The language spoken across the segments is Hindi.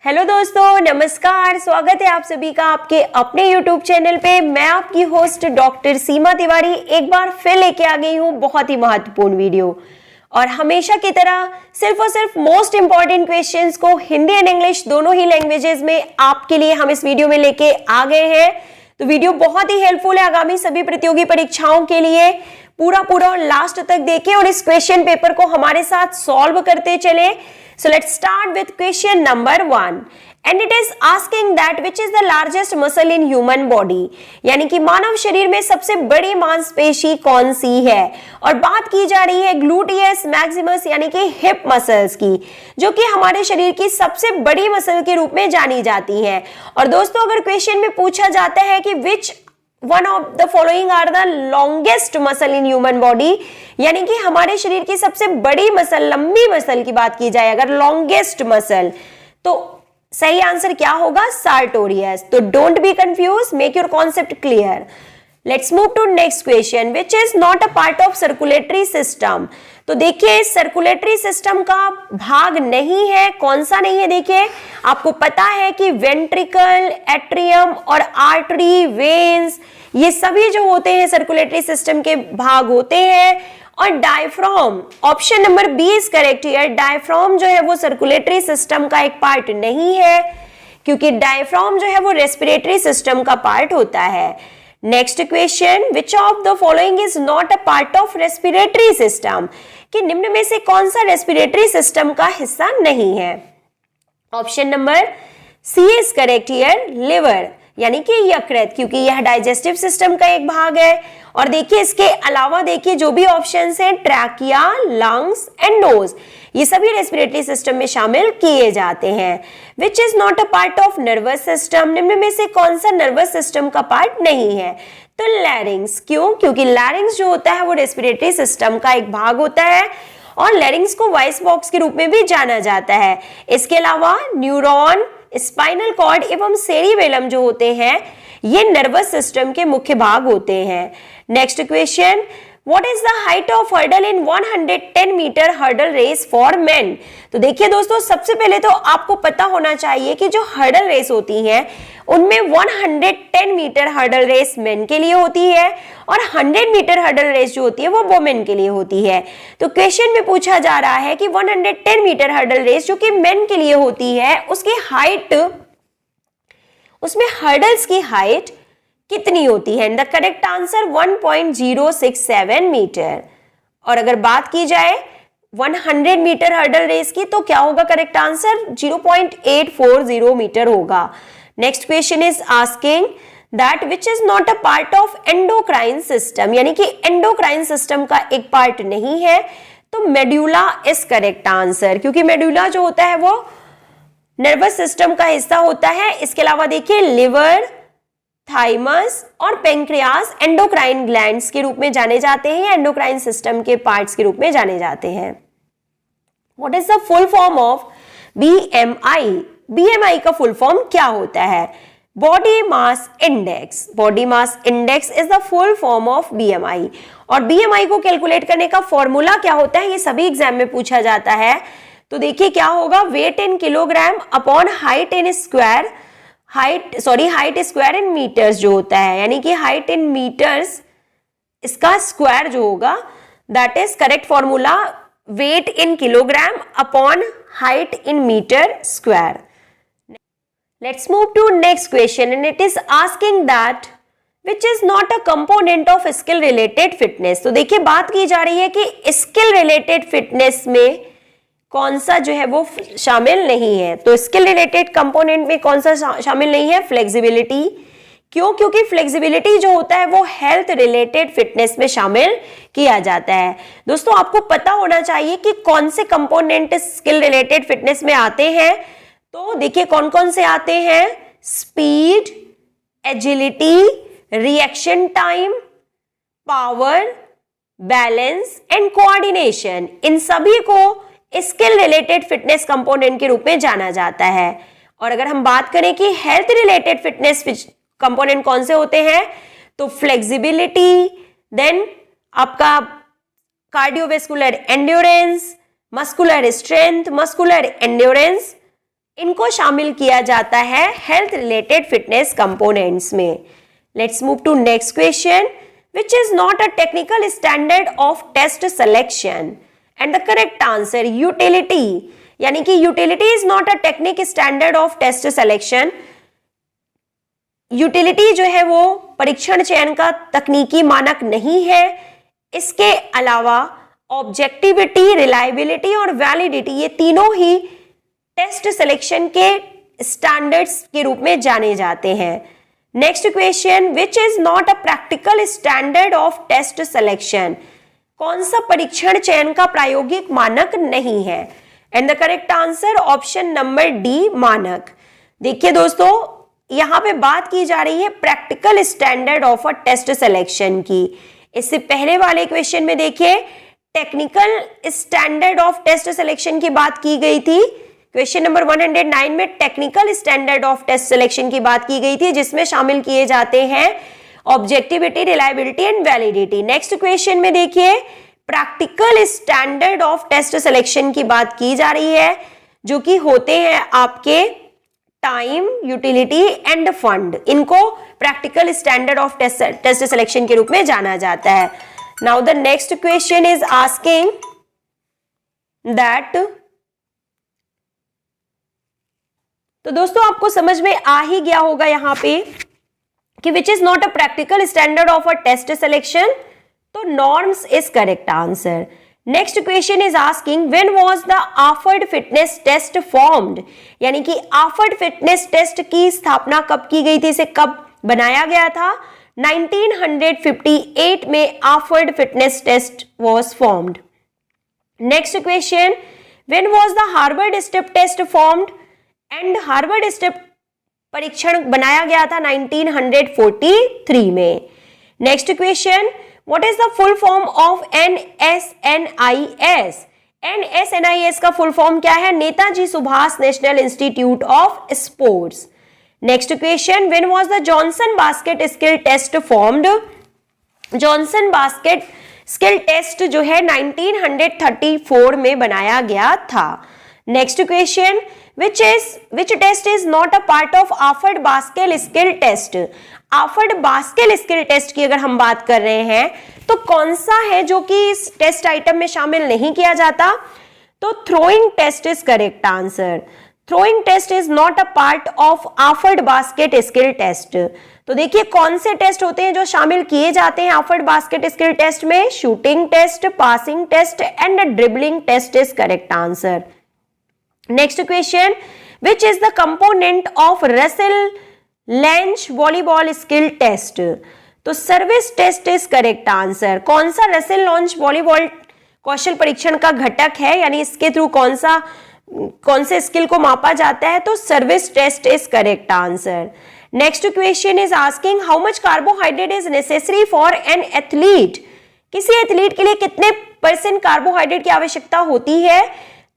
हेलो दोस्तों, नमस्कार। स्वागत है आप सभी का आपके अपने YouTube चैनल पे। मैं आपकी होस्ट डॉक्टर सीमा तिवारी एक बार फिर लेके आ गई हूँ बहुत ही महत्वपूर्ण वीडियो। और हमेशा की तरह सिर्फ और सिर्फ मोस्ट इंपॉर्टेंट क्वेश्चंस को हिंदी एंड इंग्लिश दोनों ही लैंग्वेजेस में आपके लिए हम इस वीडियो में लेके आ गए हैं। तो वीडियो बहुत ही हेल्पफुल है आगामी सभी प्रतियोगी परीक्षाओं के लिए। पूरा लास्ट तक देखें और इस क्वेश्चन पेपर को हमारे साथ सॉल्व करते चले। So let's start with question number 1 and it is asking that which is the largest muscle in human body, यानी कि मानव शरीर में सबसे बड़ी मांसपेशी कौन सी है। और बात की जा रही है ग्लूटियस मैक्सिमस यानी कि हिप मसल्स की, जो कि हमारे शरीर की सबसे बड़ी मसल के रूप में जानी जाती है। और दोस्तों, अगर क्वेश्चन में पूछा जाता है कि which one of the following are the longest muscle in human body, यानी कि हमारे शरीर की सबसे बड़ी मसल, लंबी मसल की बात की जाए अगर लॉन्गेस्ट मसल, तो सही आंसर क्या होगा? सार्टोरियस। तो don't be confuse, make your concept clear. Let's move to next question which is not a part of circulatory system. तो देखिए, सर्कुलेटरी सिस्टम का भाग नहीं है। कौन सा नहीं है? देखिए, आपको पता है कि वेंट्रिकल, एट्रियम और आर्टरी, वेन्स, ये सभी जो होते हैं सर्कुलेटरी सिस्टम के भाग होते हैं। और diaphragm, option number B is correct here. Diaphragm जो है वो सर्कुलेटरी सिस्टम का एक पार्ट नहीं है, क्योंकि डायफ्राम जो है वो रेस्पिरेटरी सिस्टम का पार्ट होता है। Next question, which of the following is not a part of respiratory system, कि निम्न में से कौन सा रेस्पिरेटरी सिस्टम का हिस्सा नहीं है? Option number C is correct here, liver, यानी कि यकृत, क्योंकि यह डाइजेस्टिव सिस्टम का एक भाग है। और देखिए, इसके अलावा देखिए जो भी ऑप्शंस हैं, ट्रैकिया, लंग्स एंड नोज, ये सभी रेस्पिरेटरी सिस्टम में शामिल किए जाते हैं। विच is not a part of nervous system, निम्न में से कौन सा नर्वस सिस्टम का पार्ट नहीं है? तो लैरिंग्स। क्यों? क्योंकि लैरिंग्स जो होता है वो रेस्पिरेटरी सिस्टम का एक भाग होता है और लैरिंग्स को वॉइस बॉक्स के रूप में भी जाना जाता है। इसके अलावा न्यूरॉन, स्पाइनल कॉर्ड एवं सेरिबेलम जो होते हैं ये नर्वस सिस्टम के मुख्य भाग होते हैं। Next question, what is the height of hurdle in 110 meter hurdle race for men. तो देखिए दोस्तों, सबसे पहले तो आपको पता होना चाहिए कि जो हर्डल रेस होती है उनमें 110 मीटर हर्डल रेस मेन के लिए होती है और 100 मीटर हर्डल रेस जो होती है वो वुमेन के लिए होती है। तो क्वेश्चन में पूछा जा रहा है कि 110 मीटर हर्डल रेस जो कि मेन के लिए होती है, उसकी हाइट, उसमें हर्डल्स की हाइट कितनी होती है? The correct answer 1.067 meter. और अगर बात की जाए 100 मीटर हर्डल रेस की, तो क्या होगा करेक्ट आंसर? 0.840 मीटर होगा। Next question is asking that which is not a part of endocrine system, यानी कि एंडोक्राइन सिस्टम का एक पार्ट नहीं है। तो मेड्यूला इज करेक्ट आंसर, क्योंकि मेड्यूला जो होता है वो नर्वस सिस्टम का हिस्सा होता है। इसके अलावा देखिए, लिवर, थाइमस और पेंक्रियास एंडोक्राइन ग्लैंड्स के रूप में जाने जाते हैं या एंडोक्राइन सिस्टम के पार्ट्स के रूप में जाने जाते हैं। What is the full form of BMI? BMI का फुल फॉर्म क्या होता है? Body mass index. Body mass index is the full form of BMI. और बीएमआई को कैलकुलेट करने का फॉर्मूला क्या होता है, ये सभी एग्जाम में पूछा जाता है। तो देखिए क्या होगा, weight in kilogram upon height in square, height square in meters जो होता है, यानी कि हाइट इन मीटर्स इसका स्क्वायर जो होगा, that is correct formula, weight in kilogram upon height in meter square. Let's move to next question and it is asking that which is not a component of skill related fitness. तो देखिए, बात की जा रही है कि स्किल रिलेटेड फिटनेस में कौन सा जो है वो शामिल नहीं है। तो स्किल रिलेटेड कंपोनेंट में कौन सा शामिल नहीं है? फ्लेक्सिबिलिटी। क्यों? क्योंकि फ्लेक्सिबिलिटी जो होता है वो हेल्थ रिलेटेड फिटनेस में शामिल किया जाता है। दोस्तों, आपको पता होना चाहिए कि कौन से कंपोनेंट स्किल रिलेटेड फिटनेस में आते हैं। तो देखिए कौन कौन से आते हैं, speed, agility, reaction time, power, balance and coordination. इन सभी को स्किल रिलेटेड फिटनेस कंपोनेंट के रूप में जाना जाता है। और अगर हम बात करें कि हेल्थ रिलेटेड फिटनेस कंपोनेंट कौन से होते हैं, तो फ्लेक्सिबिलिटी, देन आपका cardiovascular endurance, muscular strength, muscular endurance इनको शामिल किया जाता है हेल्थ रिलेटेड फिटनेस कंपोनेंट्स में। Let's move to next question, which is not a technical standard of test selection, and the correct answer utility, यानी कि utility is not a technique standard of test selection. Utility जो है वो परीक्षण चयन का तकनीकी मानक नहीं है। इसके अलावा ऑब्जेक्टिविटी, रिलायबिलिटी और वैलिडिटी, ये तीनों ही टेस्ट सिलेक्शन के स्टैंडर्ड्स के रूप में जाने जाते हैं। Next question, which is not a practical standard of test selection, कौन सा परीक्षण चयन का प्रायोगिक मानक नहीं है, and the correct answer option number D, मानक। देखिए दोस्तों, यहां पे बात की जा रही है practical standard of a test selection की। इससे पहले वाले क्वेश्चन में देखिए technical standard of test selection की बात की गई थी। क्वेश्चन नंबर 109 में technical standard of test selection की बात की गई थी, जिसमें शामिल किए जाते हैं objectivity, reliability and validity. Next question में देखिए practical standard of test selection की बात की जा रही है, जो कि होते हैं आपके टाइम, यूटिलिटी एंड फंड। इनको practical standard of test selection के रूप में जाना जाता है। Now the next question is asking that, तो दोस्तों आपको समझ में आ ही गया होगा यहां पे कि which is not a practical standard of a test selection, तो norms is correct answer. Next question is asking when was the AAHPERD fitness test formed, यानी कि ऑफर्ड फिटनेस टेस्ट की स्थापना कब की गई थी, इसे कब बनाया गया था। 1958 में AAHPERD fitness test was formed. Next question, when was the Harvard step test formed, and Harvard step परीक्षण बनाया गया था 1943 में। Next question, what is the full form of NSNIS? NSNIS का फुल फॉर्म क्या है? Netaji Subhash national institute of sports. Next question, when was the Johnson basket skill test formed? Johnson basket skill test जो है 1934 में बनाया गया था। Next question, which test is not a part of AAHPERD basket skill test? AAHPERD basket skill test की अगर हम बात कर रहे हैं तो कौन सा है जो कि इस टेस्ट आइटम में शामिल नहीं किया जाता? तो throwing test is correct answer. Throwing test is not a part of AAHPERD basket skill test. तो देखिए कौन से टेस्ट होते हैं जो शामिल किए जाते हैं ऑफर्ड बास्केट स्किल टेस्ट में? Shooting test, passing test and dribbling test is correct answer. Next question, which is the component of Russell Lange volleyball skill test? तो service test is correct answer. कौन सा रसेल लॉन्च वॉलीबॉल कौशल परीक्षण का घटक है, यानी इसके थ्रू कौन से स्किल को मापा जाता है? तो service test is correct answer. Next question is asking how much carbohydrate is necessary for an athlete? किसी एथलीट के लिए कितने % कार्बोहाइड्रेट की आवश्यकता होती है?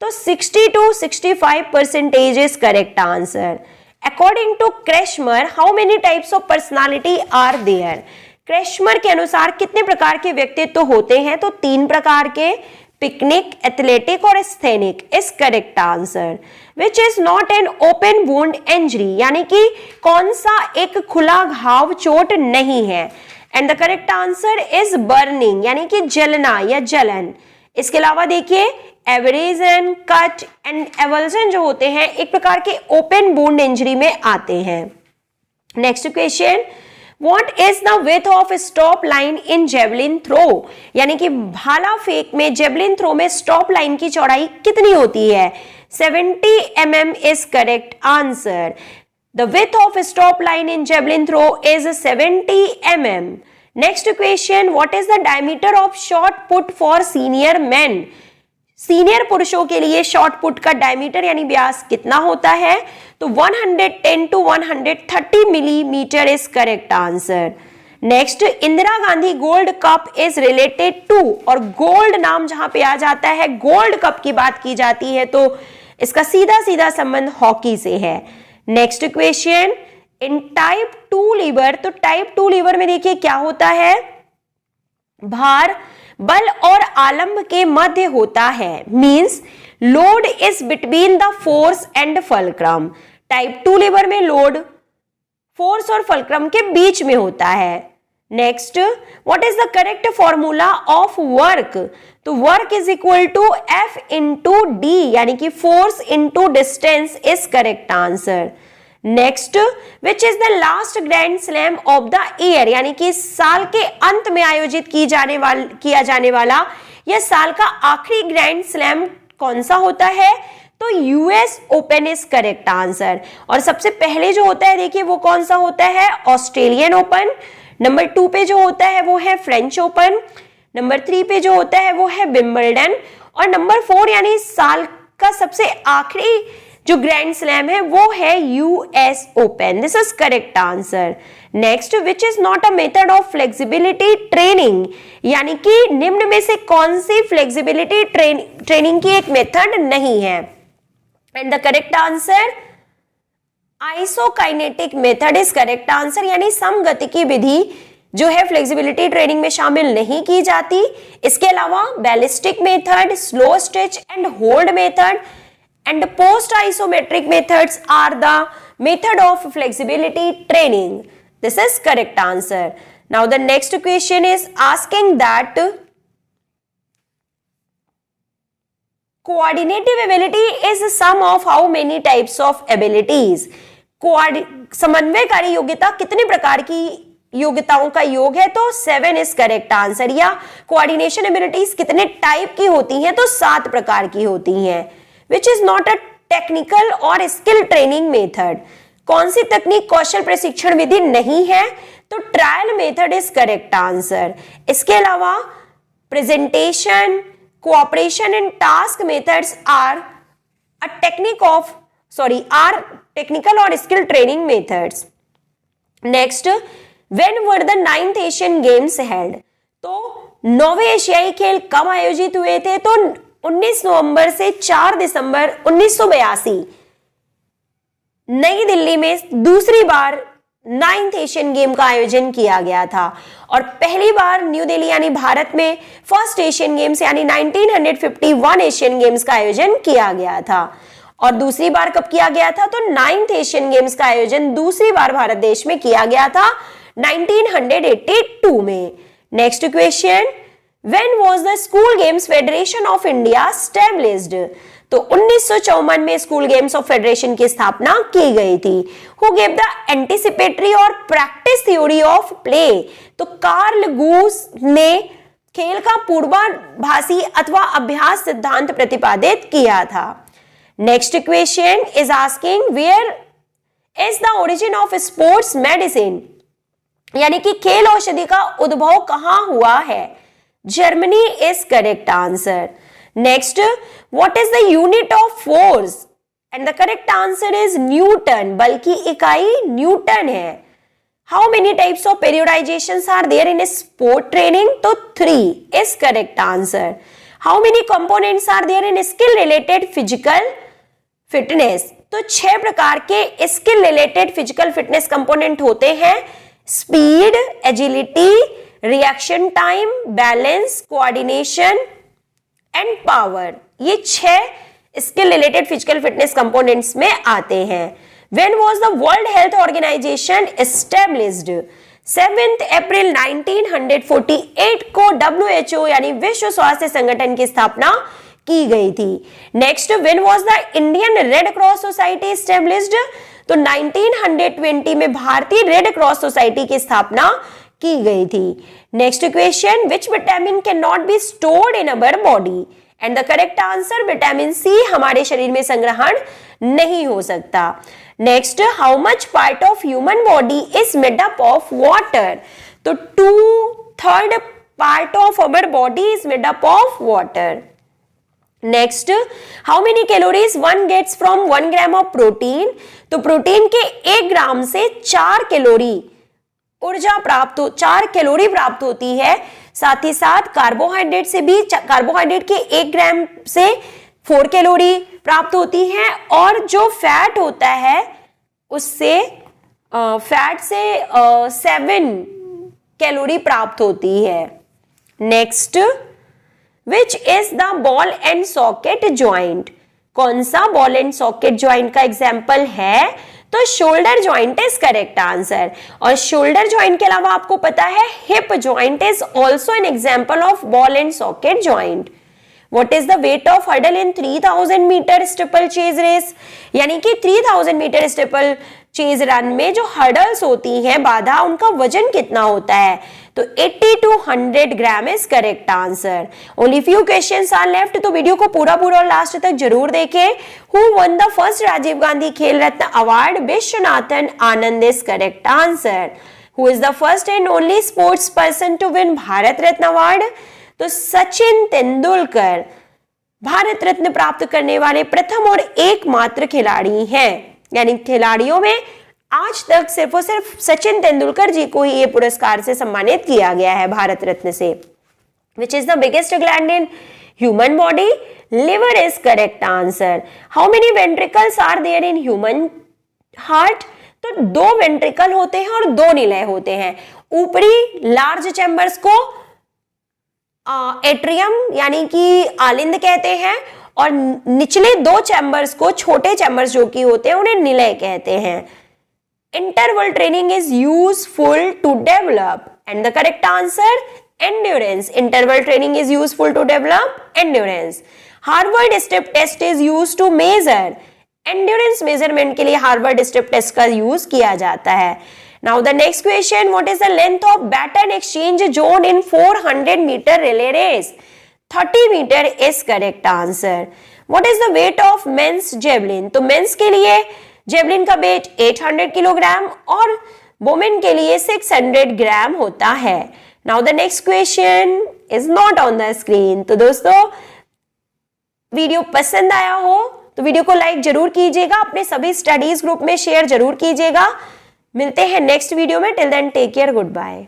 तो 60 to 65% is correct answer. According to Kretschmer, how many types of personality are there? Kretschmer के अनुसार कितने प्रकार के व्यक्तित्व होते हैं? तो 3 प्रकार के, पिकनिक, एथलेटिक और स्थैनिक is correct answer. Which is not an open wound injury, यानी कि कौन सा एक खुला घाव चोट नहीं है? And the correct answer is burning, यानी कि जलना या जलन। इसके अलावा देखिए एब्रेजन, कट एंड एवल्जन जो होते हैं एक प्रकार के ओपन वुंड इंजरी में आते हैं। Next question, what is the width of stop line in javelin throw? यानी कि भाला फेंक में, जेवलिन थ्रो में स्टॉप लाइन की चौड़ाई कितनी होती है? 70 mm is correct answer. The width of stop line in javelin throw is 70 mm। Next question, what is the diameter of shot put for senior men? Senior पुरुषों के लिए शॉट पुट का डायमीटर यानी व्यास कितना होता है? तो 110 to 130 millimeter is correct answer. Next, Indira Gandhi gold cup is related to, और गोल्ड नाम जहां पे आ जाता है, गोल्ड कप की बात की जाती है, तो इसका सीधा सीधा संबंध हॉकी से है। नेक्स्ट क्वेश्चन, इन टाइप 2 लीवर, तो टाइप 2 लीवर में देखिए क्या होता है? भार बल और आलंब के मध्य होता है, means load is between the force and fulcrum. Type 2 lever में लोड फोर्स और फल्क्रम के बीच में होता है। Next, what is the correct formula of work? तो work is equal to F into D, यानी कि force into distance is correct answer. Next, which is the last grand slam of the year, यानी कि साल के अंत में आयोजित किया जाने वाला यह साल का आखिरी ग्रैंड स्लैम कौन सा होता है? तो US open is correct answer. और सबसे पहले जो होता है देखिए वो कौन सा होता है? Australian open. नंबर 2 पे जो होता है वो है फ्रेंच ओपन। नंबर 3 पे जो होता है वो है विंबलडन। और नंबर 4 यानी साल का सबसे आखिरी जो ग्रैंड स्लैम है वो है US open. This is correct answer. Next, which is not a method of flexibility training, यानी कि निम्न में से कौन सी फ्लेक्सिबिलिटी ट्रेनिंग की एक मेथड नहीं है? And the correct answer isokinetic method is correct answer, यानी समगतिकी विधि जो है फ्लेक्सिबिलिटी ट्रेनिंग में शामिल नहीं की जाती। इसके अलावा ballistic method, slow stretch and hold method and post isometric methods are the method of flexibility training. This is correct answer. Now the next question is asking that coordinative ability is sum of how many types of abilities? समन्वयकारी योग्यता कितने प्रकार की योग्यताओं का योग है? तो 7 इज करेक्ट आंसर। या कोऑर्डिनेशन एबिलिटीज कितने टाइप की होती हैं? तो 7 प्रकार की होती हैं। Which is not a technical or skill training method? कौन सी तकनीक कौशल प्रशिक्षण विधि नहीं है? तो trial method is correct answer. इसके अलावा presentation, cooperation and task methods are technical और skill training methods. Next, when were the 9th Asian games held? तो 9वें एशियाई खेल कब आयोजित हुए थे? तो 19 नवंबर से 4 दिसंबर 1982 नई दिल्ली में दूसरी बार 9th एशियन गेम का आयोजन किया गया था। और पहली बार न्यू दिल्ली यानी भारत में फर्स्ट एशियन गेम्स यानी 1951 एशियन गेम्स का आयोजन किया गया था। और दूसरी बार कब किया गया था? तो 9th एशियन गेम्स का आयोजन दूसरी बार भारत देश में किया गया था 1982 में। Next question, When was the School Games Federation of India established? तो 1954 में स्कूल गेम्स ऑफ फेडरेशन की स्थापना की गई थी। Who gave the anticipatory और practice theory of play? तो कार्ल गूस ने खेल का पूर्वाभासी अथवा अभ्यास सिद्धांत प्रतिपादित किया था। Next question is asking where is the origin of sports medicine, यानी कि खेल औषधि का उद्भव कहां हुआ है? Germany is correct answer. Next, what is the unit of force? And the correct answer is newton, बल्कि इकाई न्यूटन है। How many types of periodizations are there in sport training? तो 3 is correct answer. How many components are there in skill related physical fitness? तो 6 प्रकार के skill related physical fitness component होते हैं। Speed, agility, reaction time, balance, coordination and power, ये 6 skill related physical fitness components में आते हैं। When was the World Health Organization established? 7 अप्रैल 1948 को WHO यानी विश्व स्वास्थ्य संगठन की स्थापना की गई थी। Next, when was the Indian red cross society established? तो 1920 में भारतीय रेड क्रॉस सोसाइटी की स्थापना की गई थी। Next question, which vitamin can not be stored in our body? And the correct answer vitamin C हमारे शरीर में संग्रहण नहीं हो सकता। Next, how much part of human body is made up of water? तो 2/3 part of our body is made up of water. Next, how many calories one gets from 1 gram of protein? तो प्रोटीन के 1 ग्राम से 4 कैलोरी ऊर्जा प्राप्त 4 कैलोरी प्राप्त होती है। साथ ही साथ कार्बोहाइड्रेट से भी, कार्बोहाइड्रेट के 1 ग्राम से 4 कैलोरी प्राप्त होती है। और जो फैट होता है उससे फैट से 7 कैलोरी प्राप्त होती है। Next, which is the ball and socket joint? कौन सा बॉल एंड सॉकेट ज्वाइंट का एग्जाम्पल है? तो shoulder joint is correct answer. और शोल्डर ज्वाइंट के अलावा आपको पता है hip joint is also an example of ball and socket joint. What is the weight of hurdle in 3000 meter steeplechase race? यानी कि 3000 मीटर स्टीपल चेज रन में जो हर्डल्स होती हैं, बाधा, उनका वजन कितना होता है? तो 80 to 100 gram is correct answer. Only few questions are left, तो वीडियो को पूरा और लास्ट तक जरूर देखें। Who won the first Rajiv Gandhi Khel Ratna award? Viswanathan Anand is correct answer. Who is the first and only sports person to win Bharat Ratna award? तो सचिन तेंदुलकर भारत रत्न प्राप्त करने वाले प्रथम और एकमात्र खिलाड़ी हैं। यानी खिलाड़ियों में आज तक सिर्फ और सिर्फ सचिन तेंदुलकर जी को ही ये पुरस्कार से सम्मानित किया गया है भारत रत्न से। Which is the biggest gland in human body? Liver is correct answer. How many ventricles are there in human heart? तो 2 वेंट्रिकल होते हैं और 2 निलय होते हैं। ऊपरी लार्ज चैम्बर्स को एट्रियम यानी कि आलिंद कहते हैं, और निचले 2 चैम्बर्स को, छोटे चैम्बर्स जो कि होते हैं, उन्हें निलय कहते हैं। Interval training is useful to develop, and the correct answer endurance. Interval training is useful to develop endurance. Harvard step test is used to measure, endurance measurement के लिए हार्वर्ड स्टेप टेस्ट का यूज किया जाता है। Now the next question, what is the length of baton exchange zone in 400 meter relay race? 30 meter is correct answer. What is the weight of men's javelin? तो men's के लिए javelin का weight 800 किलोग्राम और women के लिए 600 ग्राम होता है। Now the next question is not on the screen. तो दोस्तों वीडियो पसंद आया हो तो वीडियो को लाइक जरूर कीजिएगा, अपने सभी स्टडीज ग्रुप में शेयर जरूर कीजिएगा। मिलते हैं नेक्स्ट वीडियो में। Till then take care, good bye.